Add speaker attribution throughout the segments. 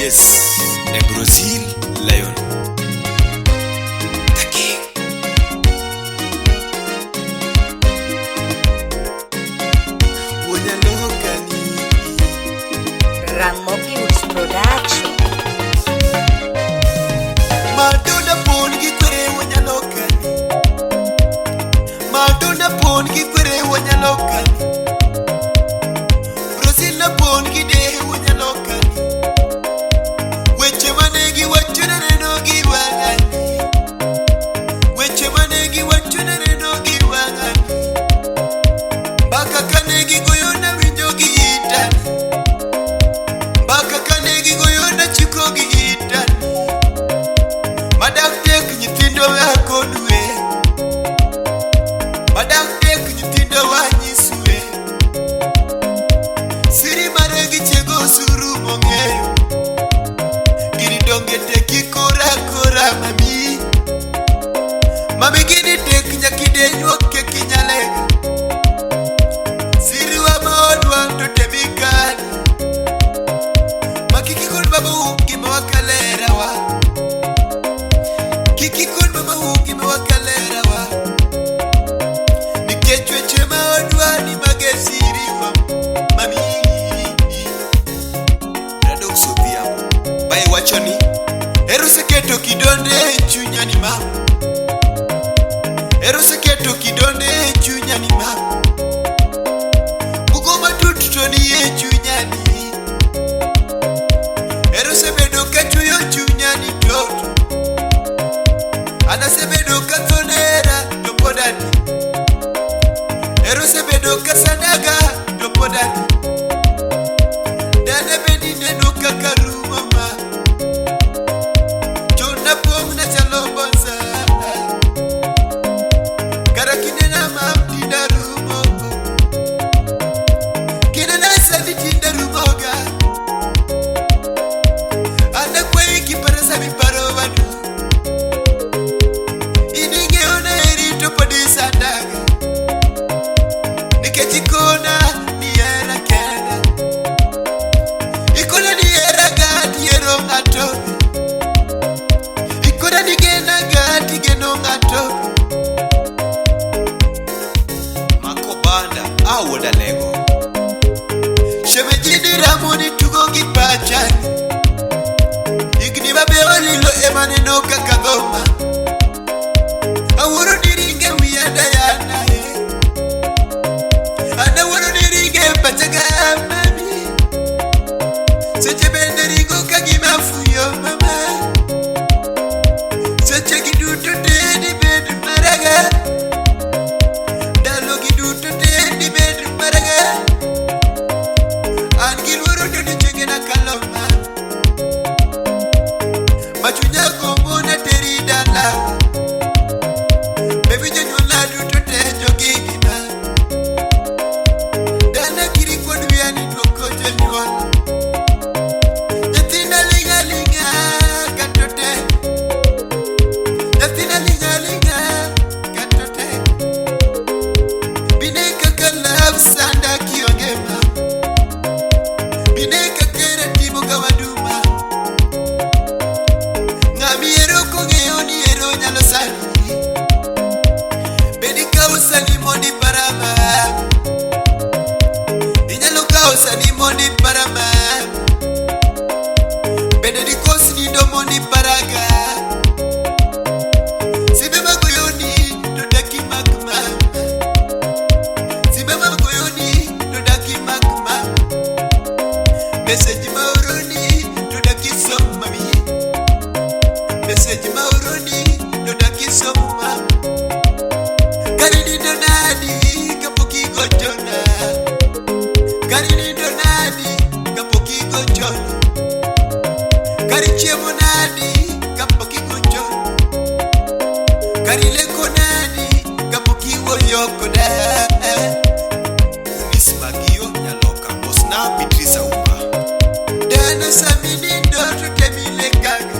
Speaker 1: Yes, a Brazil lion. The king.
Speaker 2: Ramogi Production.
Speaker 1: Madonna pon gi kwere wanyalokani. Madonna pon gi kwere wanyalokani. Brazil na pon gi de wanyalokani. Weche manegi wachuna neno gi wangani. Weche manegi wachuna neno gi wangani. Baka kanegi goyona winjo gi itani. Baka kanegi goyona chiko gi itani. Madak tek nyithindo wakodwe. Madak tek nyithindo wanyiswe. Siri maregi chego suru mong'eyo. Gini donge tek ikora kora mami. Mami gini tek nyakide nyuoke kinyalega. Siri wa maodwa to temikani. Makikikon babu gima wakalera wa. Kikikon mama huki mewakalera wa. Nikechwe chema odwa ni magesiri wa mami. Radok sopia Bai wachoni Eru seketo kidonde chunya ni ma. Eru seketo kidonde chunya ni ma. Bugoma tututoni ye chunya ni. Eru sebedo kachuyo chunya ni toto. Ana sebedo katonera do podani. Eru sebedo kasanaga do podani. Dana bedi neno kakaru mama. Chona pomna chalobonza. Karakine na mamti darumo. Kina na saviti darumoga. Ana kwe kiparasa mi Wadu. Nikechikona ni era kenda. Ikona ni era gati ero ngato. Ikona ni gena gati geno ngato. Makobanda awoda lego. Shemejini ramoni tugo gipachani. Igni babeoli lo emane no kakagoma. Awuro diringe wiyada yana he. Ana wuro diringe pachaga mami. Seche bende ringo kagima fuyo mama. Seche giduto dedi bedu maraga. Dalo giduto dedi bedu maraga. Angil wuro dodi chengena kaloma. Machunya kombo na teri dalawa. Baby janyola duto tejo gigina. Dana kiri kwa duwiani dwoko janyola. Nyathina linga linga katote. Nyathina linga linga katote. Bine kaka love sanda kiongema. Bine kakere timo kawaduma. Ngami ero kongeoni ero nyalo sani. Usani moni parama. Inyaluka usani moni parama. Benedikosi ni do moni paraga. Sibema goyoni do daki magma. Sibema goyoni do daki magma. Message mauroni do daki som mami. Message mauroni do daki som mami. Karini donadi kapoki gojona. Karini donadi kapoki gojona. Karichiemo nadi kapoki gojona. Karileko nadi kapoki woyoko da. Miss Magio nyaloka osna Beatrice uma. Dana samini ndo tutemile kaga.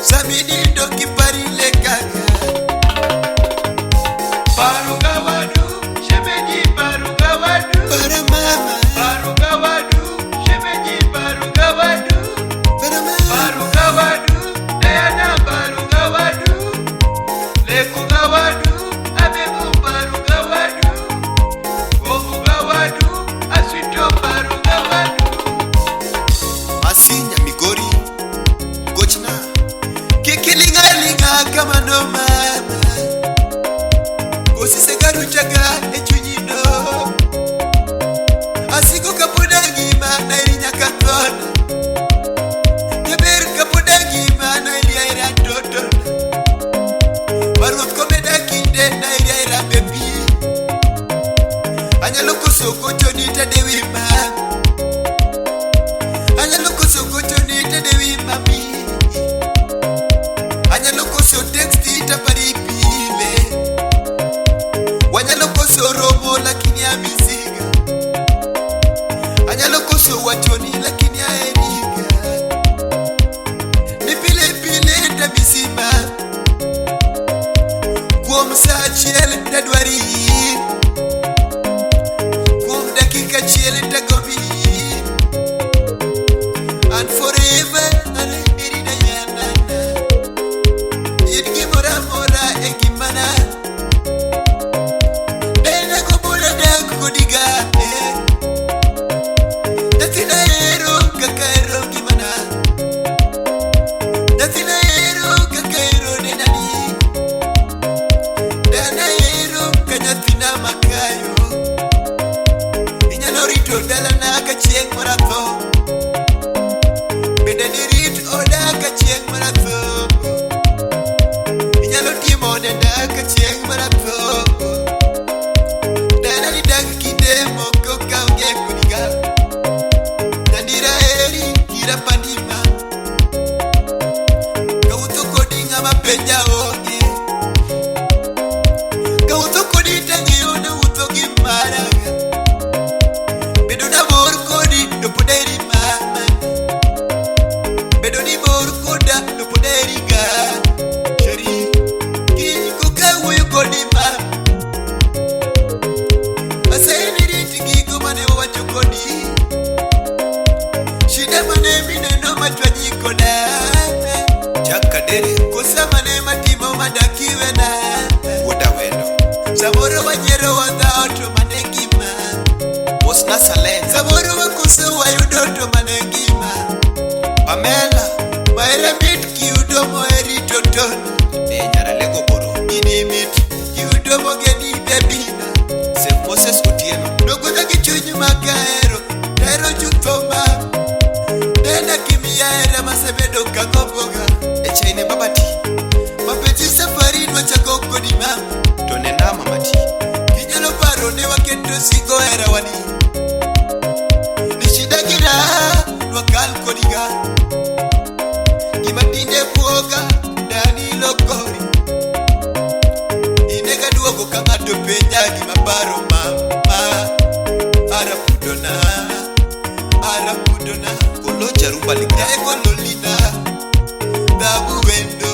Speaker 1: Samini ndo kiparile kaga. Paroga Wadu, shemeji Paroga Wadu. Para mama. Paroga Wadu, shemeji Paroga anyalo koso gocho ni tade wi mam, anyalo koso gocho ni tade wi mami, anyalo koso texti tapari pile, wanyalo koso romo lakini amisiga, anyalo koso wachoni lakini aeriga, ni pile pile tabisima, kuom sa achiel tadwari, kuom dakika achiel tagobi, and forever alibiri na yanana, in gimora mora e gimana, dena kobola dak kodiga, datina ero kaka ero gimana, datina ero kaka ero denani, dana ero kanyathina makayo, inyalo rito dalana ka chieng' maratho, bende ni rit oda ka chieng' maratho, inyalo timo denda ka chieng' maratho, dana ni dak kinde moko ka onge kodiga, nandira eri kira pandima, kawuotho kodi ng'ama penja onge, kawuotho kodi tang'eyo ni wuotho gi maraga, bedo nabor kodi to pod eri mama, bedo ni bor koda to pod eri ga, sheri kiny koka wuoyo kodi mama, aseni riti gigo mane wawacho kodi, shida mane mineno machwanyi koda, chaka dere kosa mane matimo madakiwe na wuoda wendo, samoro wanyiero wadhao to mane ngima, mosna salen, samoro wakoso wayudo to mane ngima, Pamela maera mit kiudo moeri toton, e nyara lego boro ini mit kiudo mogeni debina, Sef Moses Otieno nogoda gi chuny makaero, ero chuthoma, dena kimia era masebedo kagomboga, e chaine babati, mapenzi safari nwachako kodi mama, to nena mamati, kinyalo paro ne waketo sigo era wani, ni shida gina nwakal kodiga, gima tinde buoga dani lokori, inega duogo ka ng'ato penja gima paro mama, arapudona, kolo charuba ligna e kololina, dhabu wendo,